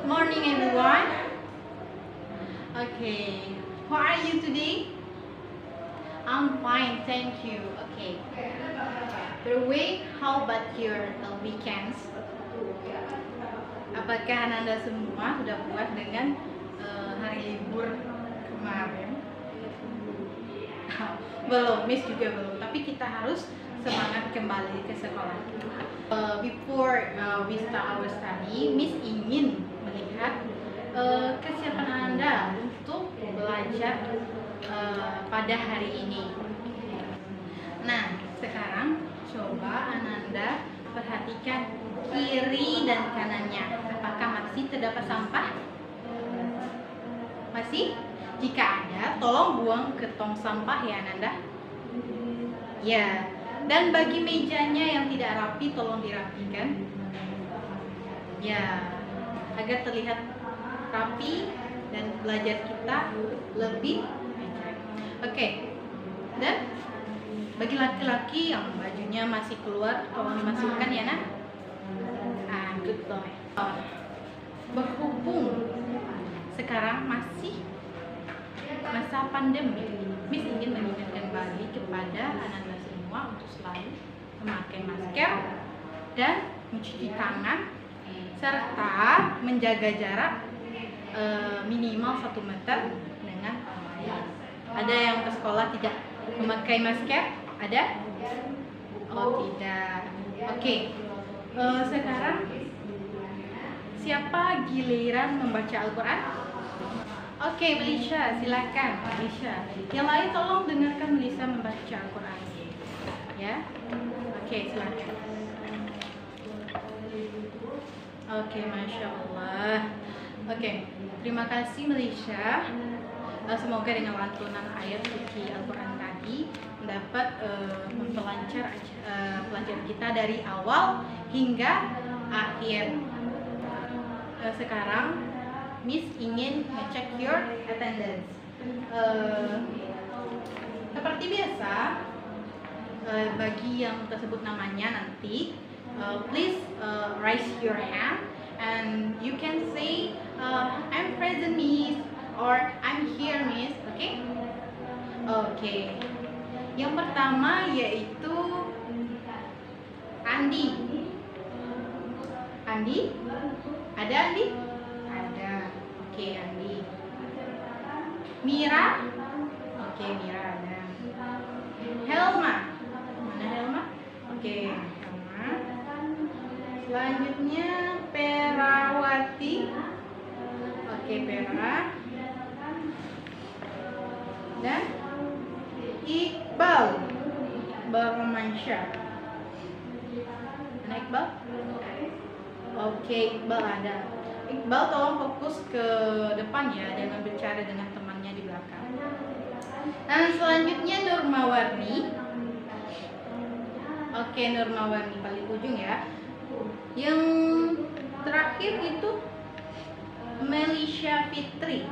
Good morning, everyone. Okay, how are you today? I'm fine, thank you. Okay. By the way, how about your weekends? Apakah Anda semua sudah puas dengan hari libur kemarin? Belum, Miss juga belum. Tapi kita harus semangat kembali ke sekolah. Before we start our study, Miss ingin melihat kesiapan Anda untuk belajar pada hari ini. Nah, sekarang coba Ananda perhatikan kiri dan kanannya. Apakah masih terdapat sampah? Masih? Jika ada, tolong buang ke tong sampah ya Ananda. Ya, dan bagi mejanya yang tidak rapi, tolong dirapikan. Ya, agar terlihat rapi dan belajar kita lebih baik. Oke, dan bagi laki-laki yang bajunya masih keluar, tolong dimasukkan ya nak. Good boy. Berhubung sekarang masih masa pandemi, Miss ingin mengingatkan balik kepada anak-anak semua untuk selalu memakai masker dan mencuci tangan serta menjaga jarak minimal 1 meter dengan orang lain. Ada yang ke sekolah tidak memakai masker? Ada? Oh tidak. Oke. Sekarang siapa giliran membaca Al-Quran? Oke, Melissa, silakan. Melissa. Yang lain tolong dengarkan Melissa membaca Al-Quran. Ya. Oke, silakan. Oke, Masya Allah. Oke, terima kasih Melissa. Semoga dengan lantunan ayat suci Al-Quran tadi dapat memperlancar pelajaran kita dari awal hingga akhir. Sekarang Miss ingin ngecek your attendance. Seperti biasa, bagi yang tersebut namanya nanti, please raise your hand and you can say I'm present Miss or I'm here Miss. Okay? Okay. Yang pertama yaitu Andi. Andi? Ada Andi? Ada. Oke, Andi. Mira? Oke, Mira ada. Helma? Mana Helma? Oke, Helma. Selanjutnya Perawati. Oke, Pera. Dan Iqbal. Iqbal Romansyah. Mana Iqbal? Oke, Iqbal ada. Iqbal tolong fokus ke depan ya, jangan bicara dengan temannya di belakang. Dan selanjutnya Nurmawarni. Oke, Nurmawarni paling ujung ya. Yang terakhir itu Melisha Fitri.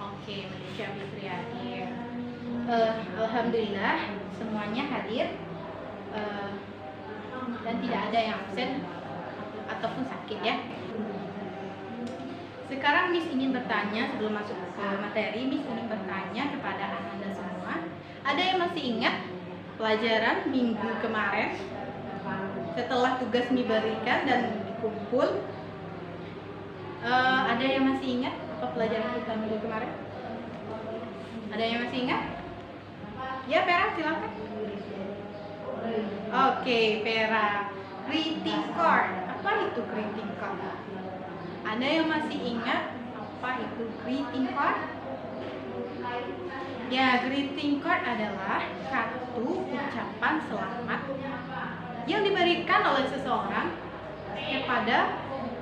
Oke, Melisha Fitri hadir. Alhamdulillah semuanya hadir. Dan tidak ada yang absen ataupun sakit ya. Sekarang Miss ingin bertanya sebelum masuk ke materi, Miss ingin bertanya kepada Anda semua. Ada yang masih ingat pelajaran minggu kemarin setelah tugas diberikan dan dikumpul? Ada yang masih ingat apa pelajaran kita minggu kemarin? Ada yang masih ingat? Ya, Pera silakan. Oke, Pera. Greeting card. Apa itu greeting card? Ada yang masih ingat apa itu greeting card? Ya, greeting card adalah kartu ucapan selamat yang diberikan oleh seseorang kepada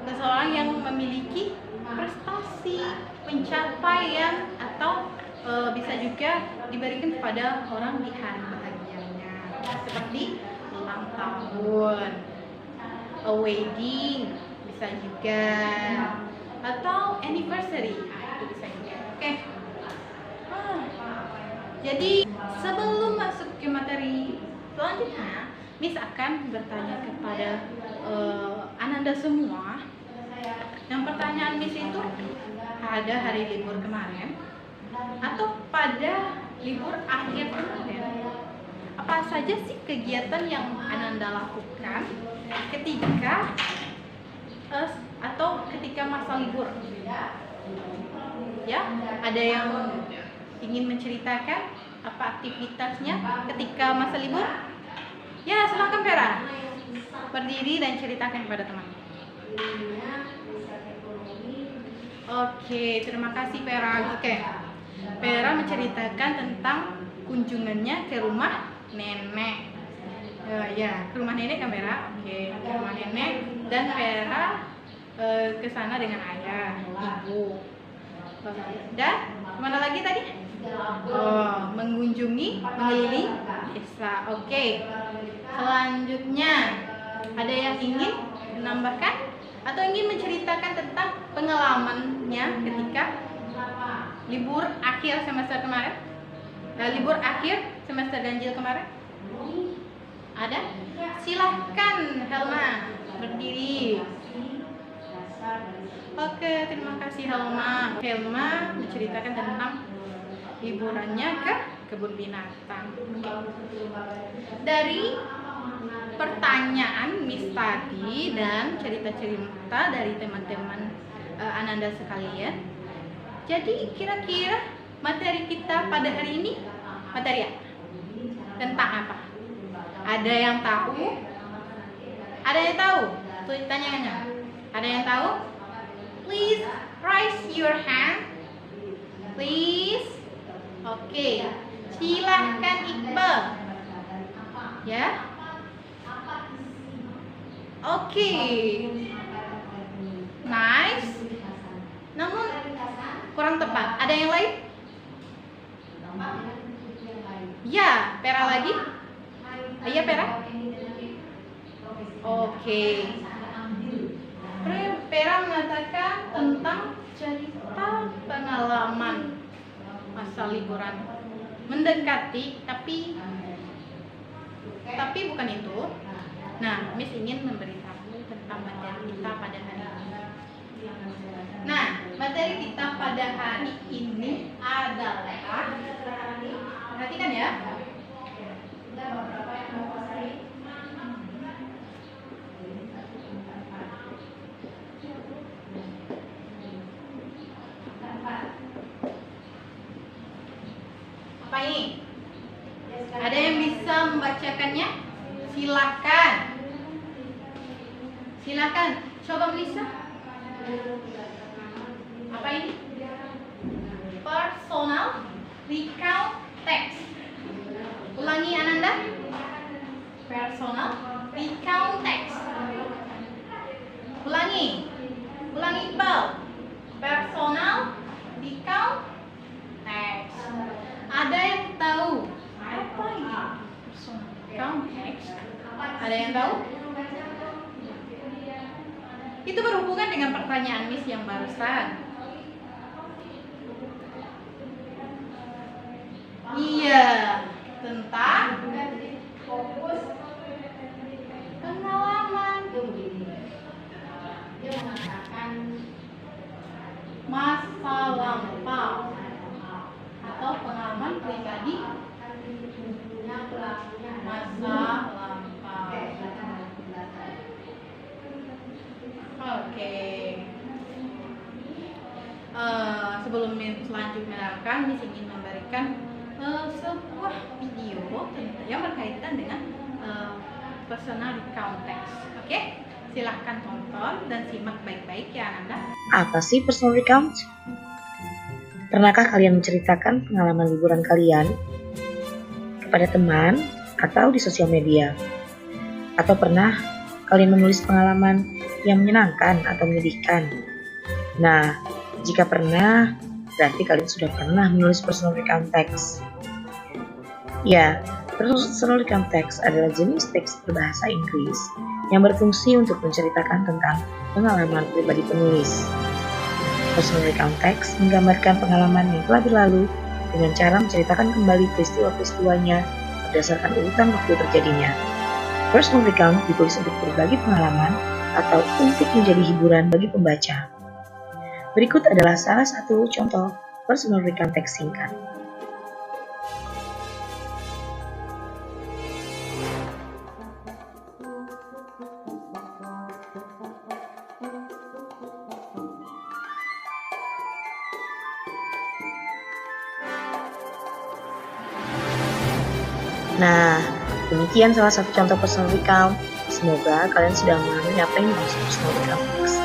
seseorang yang memiliki prestasi, pencapaian, atau bisa juga diberikan kepada orang di hari bahagianya, seperti ulang tahun, a wedding, bisa juga, atau anniversary, itu bisa juga. Oke. Jadi sebelum masuk ke materi selanjutnya, Miss akan bertanya kepada Ananda semua pertanyaan Miss itu pada hari libur kemarin atau pada libur akhir kemarin. Apa saja sih kegiatan yang Ananda lakukan ketika atau ketika masa libur? Ya, ada yang ingin menceritakan apa aktivitasnya ketika masa libur? Ya, silakan Vera. Berdiri dan ceritakan kepada teman. Oke, terima kasih Vera. Oke. Vera menceritakan tentang kunjungannya ke rumah nenek. Ya, ke rumah nenek kan Vera? Oke, ke rumah nenek dan Vera ke sana dengan ayah, ibu. Dan kemana lagi tadi? Mengelilingi desa. Oke. Selanjutnya, ada yang ingin menambahkan atau ingin menceritakan tentang pengalamannya ketika libur akhir semester kemarin? Libur akhir semester ganjil kemarin? Ada? Silahkan Helma, berdiri. Oke, terima kasih Helma. Helma menceritakan tentang liburannya ke kebun binatang. Dari pertanyaan Miss tadi dan cerita-cerita dari teman-teman Ananda sekalian, jadi kira-kira materi kita pada hari ini materi apa? Tentang apa? Ada yang tahu? Ada yang tahu? Tuh tanyaannya. Ada yang tahu? Please raise your hand. Please. Oke. Silahkan Iqbal. Ya. Oke. Nice. Namun kurang tepat. Ada yang lain? Ya, Pera lagi? Iya, Pera? Oke. Pera mengatakan tentang cerita pengalaman masa liburan mendekati, tapi bukan itu. Nah, Miss ingin memberitahu tentang materi kita pada hari ini. Nah, materi kita pada hari ini adalah, perhatikan ya. Apa ini? Ada yang bisa membacakannya? Silakan. Silakan. Coba Melissa. Apa ini? Personal recount text. Ulangi Ananda. Personal recount text. Ulangi. Ulangi Iqbal. Personal recount text. Ada yang tahu apa ini? Personal recount text. Ada yang tahu? Itu berhubungan dengan pertanyaan Miss yang barusan. Iya, tentang fokus pengalaman. Dia mengatakan masa lampau atau pengalaman pribadi masa lampau. Oke. Sebelum selanjutnya akan Miss ingin memberikan sebuah video yang berkaitan dengan personal recount text. Oke, silahkan tonton dan simak baik-baik ya Ananda. Apa sih personal recount? Pernahkah kalian menceritakan pengalaman liburan kalian kepada teman atau di sosial media? Atau pernah kalian menulis pengalaman yang menyenangkan atau menyedihkan? Nah, jika pernah, berarti kalian sudah pernah menulis personal recount text. Ya, personal recount text adalah jenis teks berbahasa Inggris yang berfungsi untuk menceritakan tentang pengalaman pribadi penulis. Personal recount text menggambarkan pengalaman yang telah berlalu dengan cara menceritakan kembali peristiwa-peristiwanya berdasarkan urutan waktu terjadinya. Personal recount ditulis untuk berbagi pengalaman atau untuk menjadi hiburan bagi pembaca. Berikut adalah salah satu contoh personal recount teks singkat. Nah, demikian salah satu contoh personal recount. Semoga kalian sudah memahami apa yang dimaksud personal recount teks.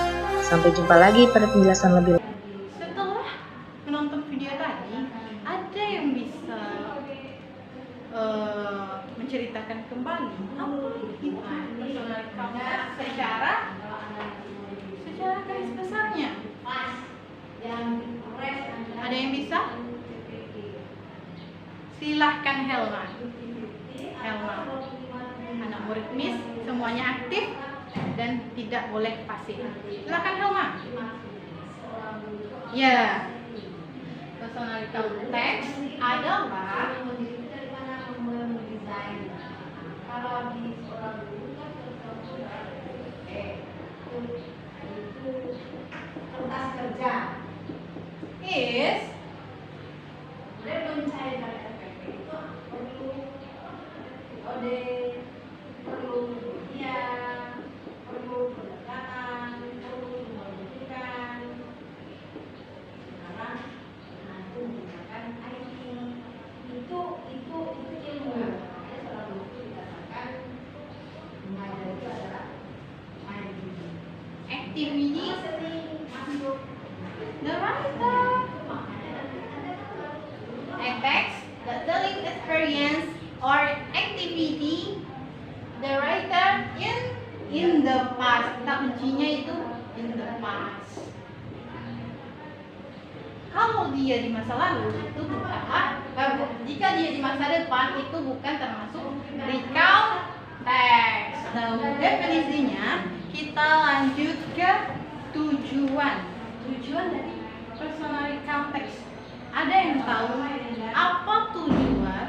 Sampai jumpa lagi pada penjelasan lebih lanjut. Setelah menonton video tadi, ada yang bisa menceritakan kembali apa itu personal recount teks secara garis besarnya. Ada yang bisa? Silahkan Helma, anak murid Miss semuanya aktif dan tidak boleh pasif. Silahkan Helma. Ya, personal recount teks adalah kertas kerja is activity the writer a text the telling experience or activity the writer in the past. Kata kuncinya itu in the past. Kalau dia di masa lalu itu bukan, jika dia di masa depan itu bukan termasuk recount text. Nah, definisinya kita lanjut ke tujuan dari personal recount text. Ada yang tahu apa tujuan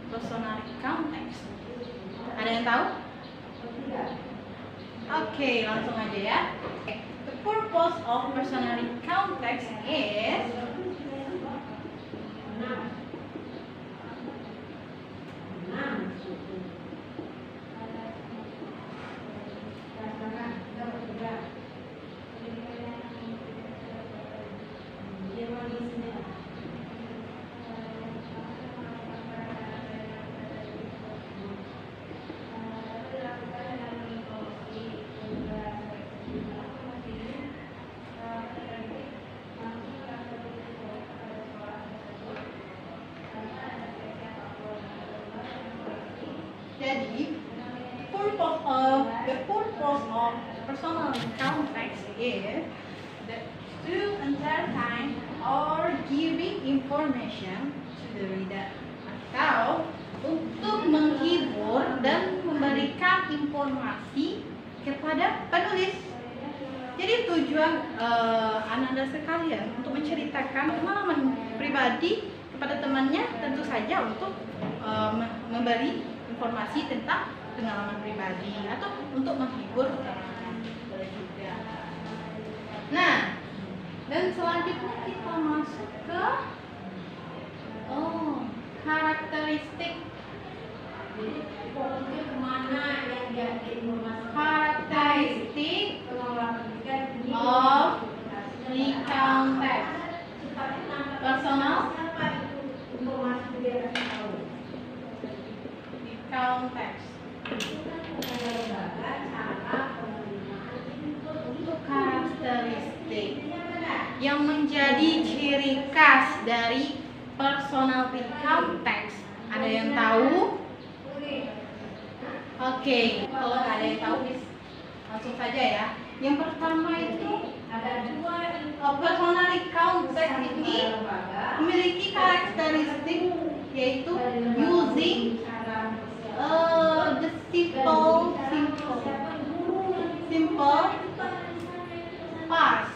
personal recount text? Ada yang tahu? Oke, langsung aja ya. The purpose of personal recount text is jadi the purpose of personal recount text is to entertain or giving information to the reader, atau untuk menghibur dan memberikan informasi kepada penulis. Jadi tujuan anak-anak sekalian untuk menceritakan pengalaman pribadi kepada temannya tentu saja untuk memberi informasi tentang pengalaman pribadi atau untuk menghibur teman juga. Nah, dan selanjutnya kita masuk ke karakteristik. Karakteristik of recount text. Personal recount text. Untuk karakteristik yang menjadi ciri khas dari personal recount text, ada yang tahu? Oke, kalau nggak ada yang tahu, langsung saja ya. Yang pertama itu ada dua, personal recount text ini memiliki karakteristik yaitu using the simple past.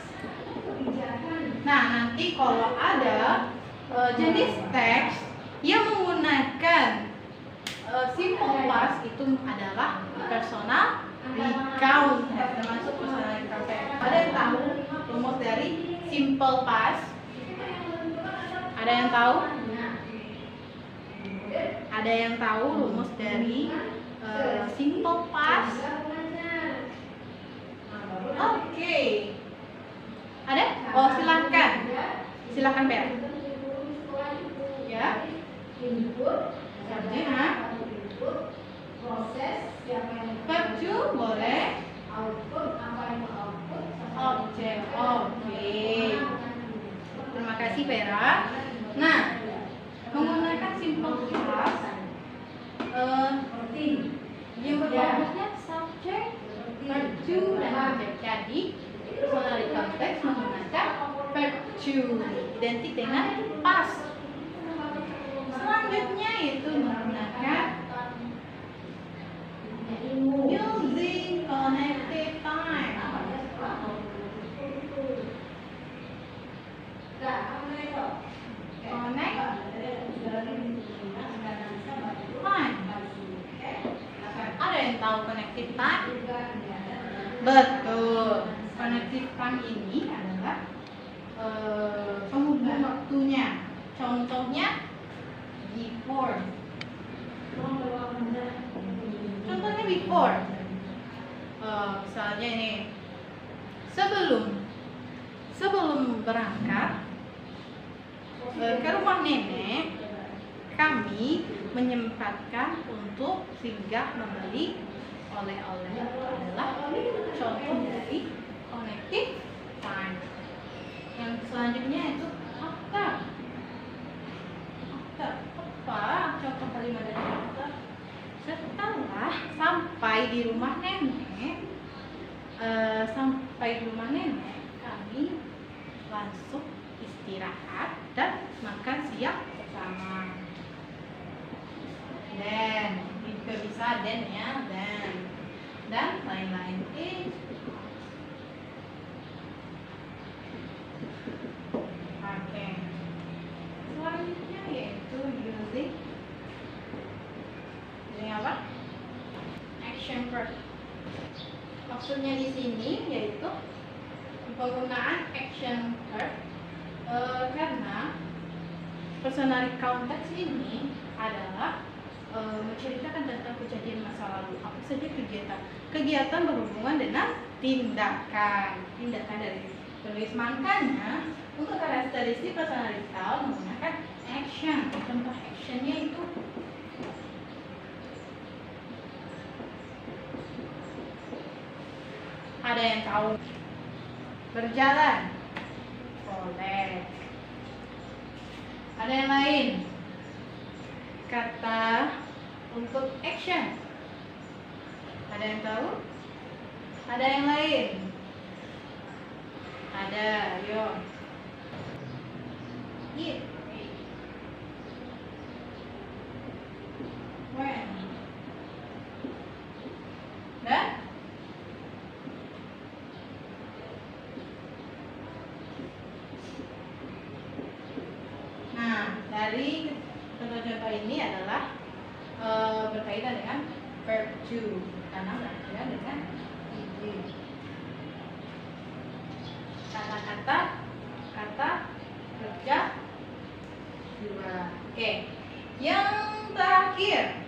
Nah, nanti kalau ada jenis teks yang menggunakan simple past itu adalah personal recount text, termasuk personal recount text. Ada yang tahu rumus dari simple past? Ada yang tahu? Ada yang tahu rumus dari simple past? Oke. Ada? Oh, silahkan. Silahkan, Bel. Ya. Subjek, verb to boleh. Objek. Oke. Terima kasih, Vera. Nah, menggunakan simple past, yang berbentuknya subjek, verb to, dan objek. Jadi, personality context menggunakan verb to, identik dengan past. Selanjutnya itu menggunakan using connected time. Ada yang tahu connected time? Betul. Connected time ini adalah penghubung waktunya. Contohnya before. Contohnya before. Misalnya ini sebelum berangkat ke rumah nenek, kami menyempatkan untuk singgah membeli oleh-oleh. Adalah contoh dari connected time. Yang selanjutnya itu after. Apa contoh kalimat dari after? Setelah sampai di rumah nenek, kami langsung istirahat dan makan siang bersama. Dan juga bisa dan ya, dan lain-lain. Oke. Selanjutnya yaitu using apa? Action verb. Maksudnya di sini yaitu penggunaan action verb karena personality context ini adalah menceritakan tentang kejadian masa lalu. Apa saja kegiatan berhubungan dengan tindakan dari penulis. Makanya untuk karakteristik personality menggunakan action. Contoh actionnya itu ada yang tahu? Berjalan. Boleh. Ada yang lain? Kata untuk action. Ada yang tahu? Ada yang lain? Ada, ayo. Eat. When? Dan? Nah, dari contoh-contoh ini adalah berkaitan dengan verb to karena berkaitan dengan ide. Kata-kata, kata kerja dua. Oke, yang terakhir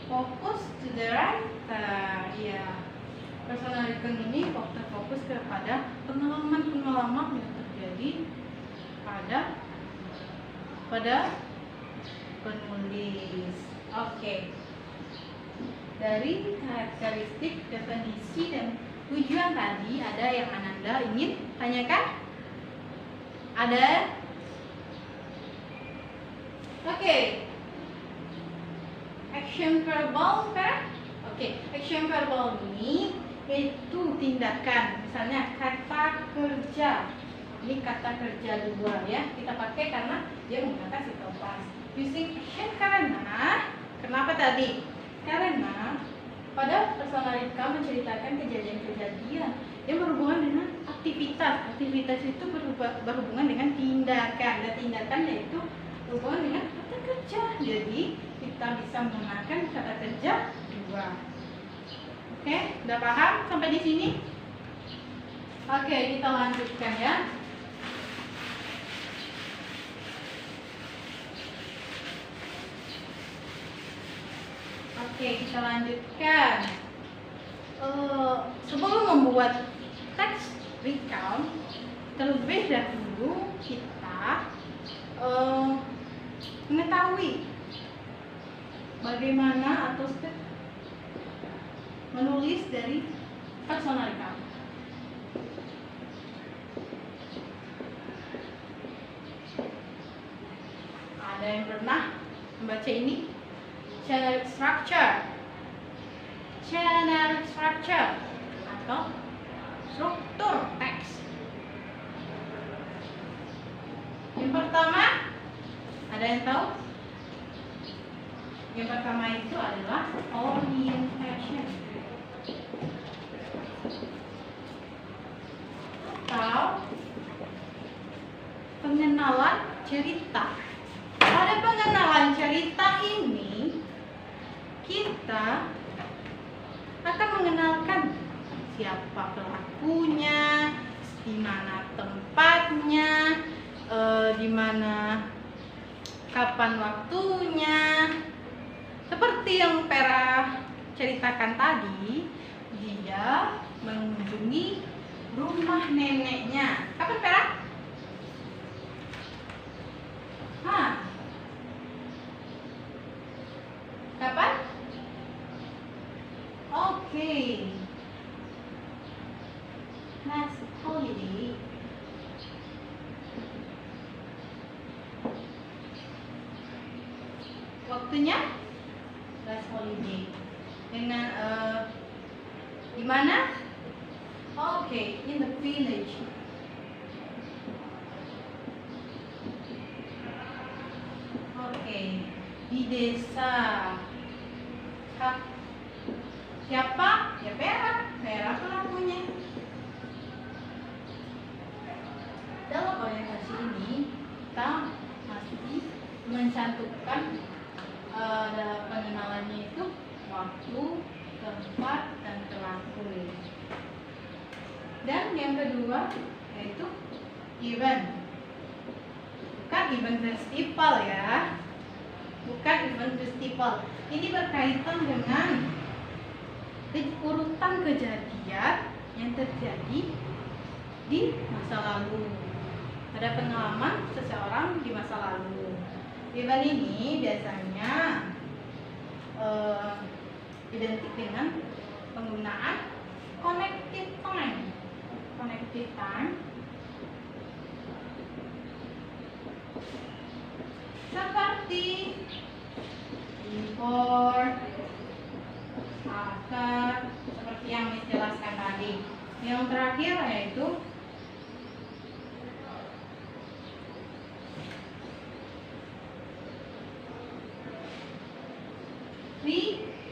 fokus to the writer. Ya, personality ini fokus kepada pengalaman yang terjadi pada penulis. Oke. Dari karakteristik, definisi, dan tujuan tadi, ada yang Ananda ingin tanyakan? Ada? Oke. Action verbal, kan? Oke, action verbal ini itu tindakan. Misalnya kata kerja. Ini kata kerja dua ya. Kita pakai karena dia menggunakan simple past. Using action karena kenapa tadi? Karena pada personality menceritakan kejadian-kejadian Dia berhubungan dengan aktivitas. Aktivitas itu berhubungan dengan tindakan. Dan tindakan yaitu berhubungan dengan kata kerja. Jadi kita bisa menggunakan kata kerja dua. Oke, udah paham sampai di sini? Oke, kita lanjutkan ya. Oke, kita lanjutkan. Sebelum membuat teks recount, terlebih dahulu kita mengetahui bagaimana atau step menulis dari personal recount. Ada yang pernah membaca ini? Generic structure atau struktur teks. Yang pertama, ada yang tahu? Yang pertama itu adalah orientation atau pengenalan cerita. Pada pengenalan cerita ini, kita akan mengenalkan siapa pelakunya, di mana tempatnya, di mana kapan waktunya. Seperti yang Vera ceritakan tadi, dia mengunjungi rumah neneknya. Kapan, Vera? Kapan? Oke. Last holiday. Waktunya last holiday. Dengan di mana? Oke, in the village. Oke, di desa. Siapa? Ya Vera pelakunya. Dalam orientasi ini kita masih mencantumkan dalam pengenalannya itu waktu, tempat, dan pelaku. Dan yang kedua yaitu event. Bukan event festival ya. Bukan event festival. Ini berkaitan dengan urutan kejadian yang terjadi di masa lalu. Ada pengalaman seseorang di masa lalu. Event ini biasanya identik dengan penggunaan connected time. Connected time seperti before, after, seperti yang dijelaskan tadi. Yang terakhir yaitu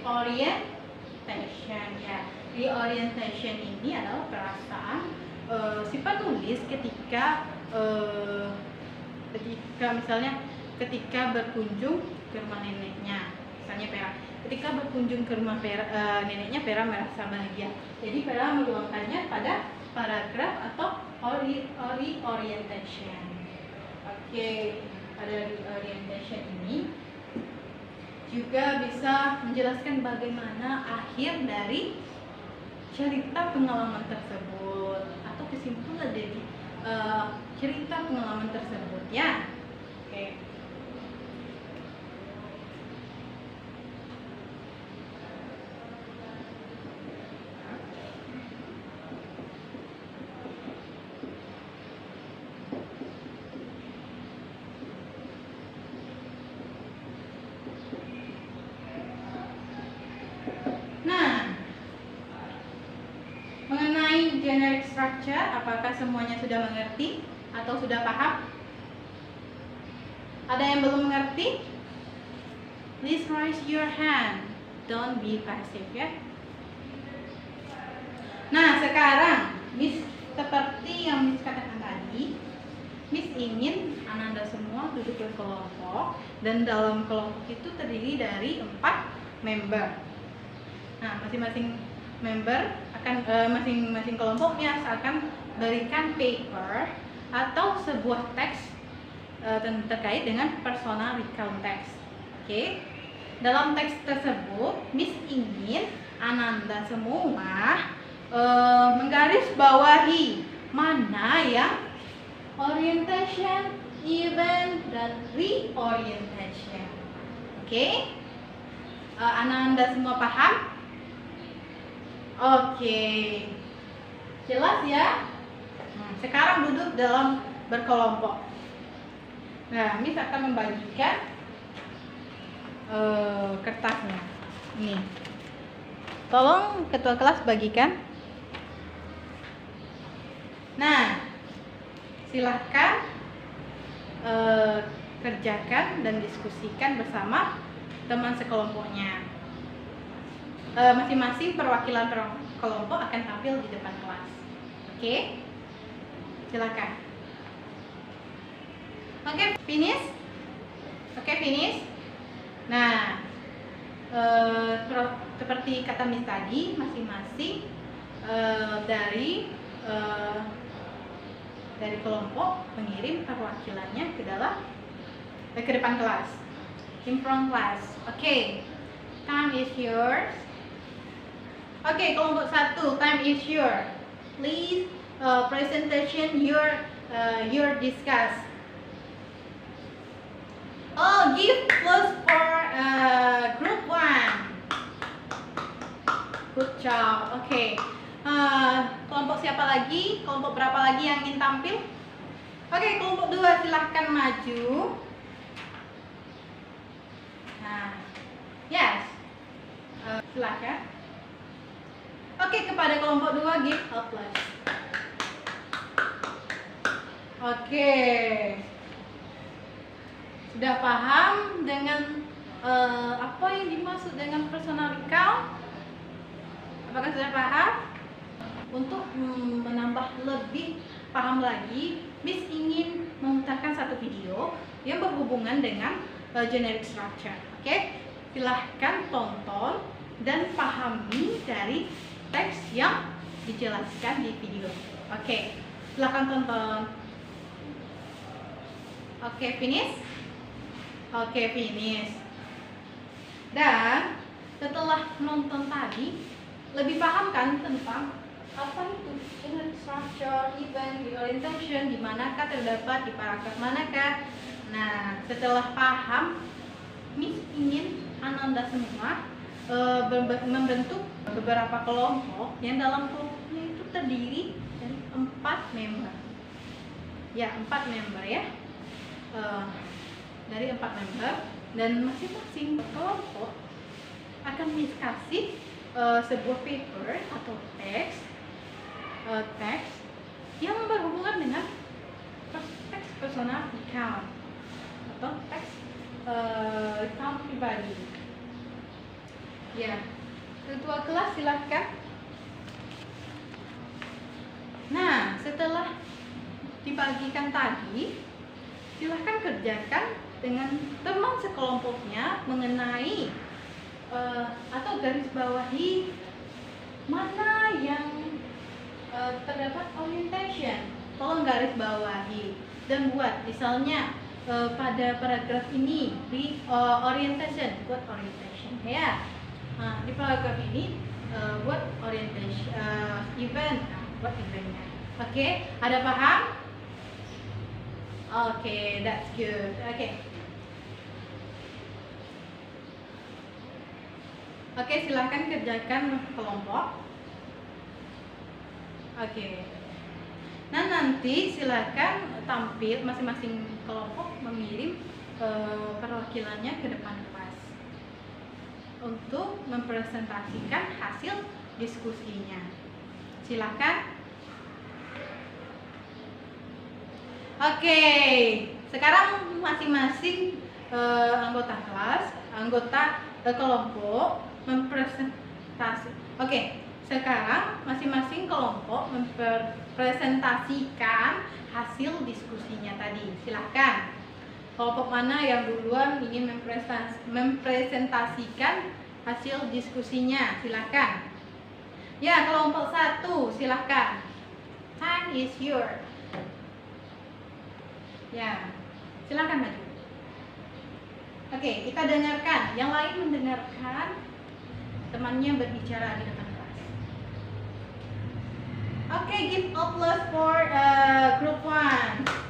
reorientation ya. Reorientation ini adalah perasaan si penulis ketika misalnya ketika berkunjung ke rumah neneknya. Misalnya Vera, ketika berkunjung ke rumah neneknya, Vera merasa bahagia. Jadi Vera meluangkannya pada paragraf atau reorientation. Oke, pada reorientation ini juga bisa menjelaskan bagaimana akhir dari cerita pengalaman tersebut atau kesimpulan dari cerita pengalaman tersebut ya. Oke. Generic structure, apakah semuanya sudah mengerti atau sudah paham? Ada yang belum mengerti? Please raise your hand. Don't be passive ya. Nah, sekarang seperti yang Miss katakan tadi, Miss ingin Ananda semua duduk berkelompok, dan dalam kelompok itu terdiri dari 4 member. Nah, masing-masing member akan masing-masing kelompoknya akan berikan paper atau sebuah teks terkait dengan personal recount text. Oke. Dalam teks tersebut, Miss ingin Ananda semua menggarisbawahi mana yang orientation, event, dan reorientation. Oke? Ananda semua paham? Oke. Jelas ya? Sekarang duduk dalam berkelompok. Nah, Miss akan membagikan kertasnya. Ini. Tolong ketua kelas bagikan. Nah, silahkan kerjakan dan diskusikan bersama teman sekelompoknya. Masing-masing perwakilan kelompok akan tampil di depan kelas. Oke? Silakan. Oke, finish? Oke, finish? Nah, seperti kata Miss tadi, masing-masing dari kelompok mengirim perwakilannya ke depan kelas, in front class. Oke, time is yours. Oke, kelompok 1, time is yours. Please presentation your discuss. Oh, give plus for group 1. Good job. Oke. Kelompok siapa lagi? Kelompok berapa lagi yang ingin tampil? Oke, kelompok 2 silahkan maju. Nah, yes. Silahkan. Oke, kepada kelompok 2 give a plus. Oke. Sudah paham dengan apa yang dimaksud dengan personal recount? Apakah sudah paham? Untuk menambah lebih paham lagi, Miss ingin memutarkan satu video yang berhubungan dengan generic structure. Oke, silahkan tonton dan pahami dari teks yang dijelaskan di video. Oke, silahkan tonton. Oke, finish? Oke, finish. Dan setelah nonton tadi, lebih paham kan tentang apa itu generic structure, event, reorientation, di manakah terdapat, di paragraf manakah. Nah, setelah paham, Miss ingin Ananda semua membentuk beberapa kelompok yang dalam kelompoknya itu terdiri dari 4 member. Ya, 4 member ya. Dari 4 member, dan masing-masing kelompok akan Miss kasih sebuah paper atau teks yang berhubungan dengan teks personal recount atau teks recount pribadi. Ya, ketua kelas silahkan. Nah, setelah dibagikan tadi, silahkan kerjakan dengan teman sekelompoknya mengenai atau garis bawahi mana yang terdapat orientation. Tolong garis bawahi dan buat misalnya pada paragraf ini di orientation, buat orientation ya. Nah, di paragraf ini buat orientation event, buat eventnya. Oke, ada paham? Oke, that's good. Oke, silahkan kerjakan kelompok. Oke. Nah, nanti silahkan tampil, masing-masing kelompok mengirim perwakilannya ke depan kelas untuk mempresentasikan hasil diskusinya. Silahkan. Oke, sekarang masing-masing anggota kelas, anggota kelompok mempresentasi. Oke, Sekarang masing-masing kelompok mempresentasikan hasil diskusinya tadi. Silahkan. Kelompok mana yang duluan ingin mempresentasikan hasil diskusinya? Silahkan. Ya, kelompok 1, silahkan. Time is yours. Ya, silahkan maju. Oke, kita dengarkan. Yang lain mendengarkan temannya berbicara di depan kelas. Oke, give applause for group 1.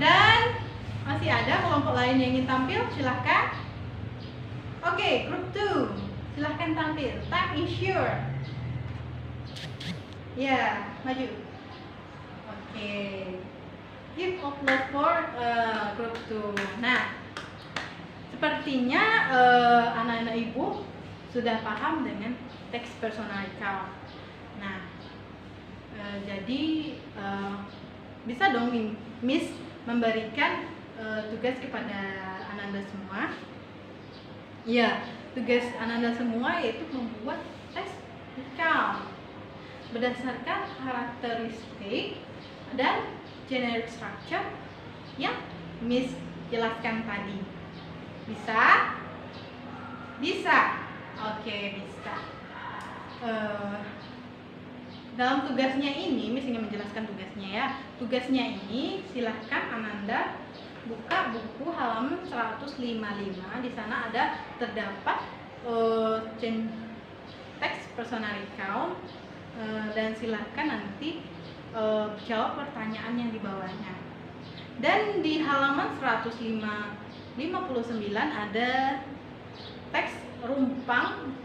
Dan masih ada kelompok lain yang ingin tampil, silahkan. Oke, group 2, silahkan tampil. Time is yours. Ya, maju. Oke, give applause for group 2. Nah, sepertinya anak-anak ibu sudah paham dengan teks personal account. Nah, jadi bisa dong Miss memberikan tugas kepada Ananda semua. Ya, tugas Ananda semua yaitu membuat teks account berdasarkan karakteristik dan generic structure yang Miss jelaskan tadi. Bisa? Bisa? Oke, bisa. Dalam tugasnya ini, Miss ingin menjelaskan tugasnya ya. Tugasnya ini silahkan Ananda buka buku halaman 155. Di sana ada terdapat teks personal account, dan silahkan nanti jawab pertanyaan yang di bawahnya. Dan di halaman 159 ada teks rumpang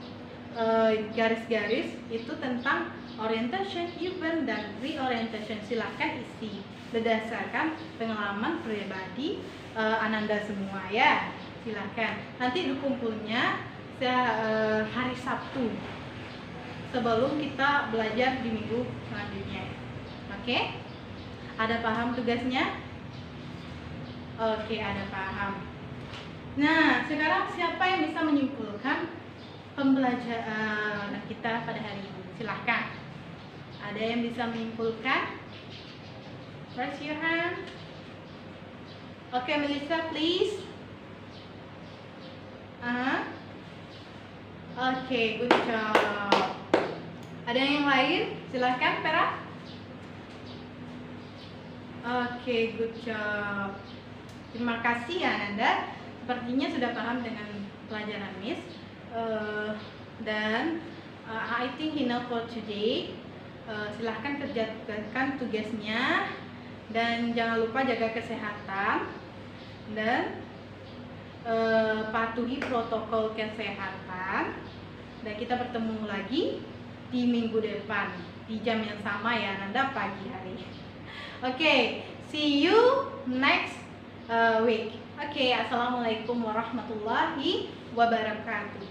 garis-garis itu tentang orientation, event, dan reorientation. Silahkan isi berdasarkan pengalaman pribadi Ananda semua ya. Silahkan. Nanti dikumpulnya hari Sabtu sebelum kita belajar di minggu selanjutnya. Oke? Ada paham tugasnya? Oke, ada paham. Nah, sekarang siapa yang bisa menyimpulkan pembelajaran kita pada hari ini? Silahkan. Ada yang bisa menyimpulkan? Raise your hand. Oke, Melissa, please. Oke, good job. Ada yang lain? Silahkan, Vera. Oke, good job. Terima kasih ya Ananda. Sepertinya sudah paham dengan pelajaran Miss. Dan I think enough for today. Silahkan kerjakan tugasnya. Dan jangan lupa jaga kesehatan. Dan patuhi protokol kesehatan. Dan kita bertemu lagi di minggu depan di jam yang sama ya Ananda, pagi hari. Oke, see you next week. Oke, assalamualaikum warahmatullahi wabarakatuh.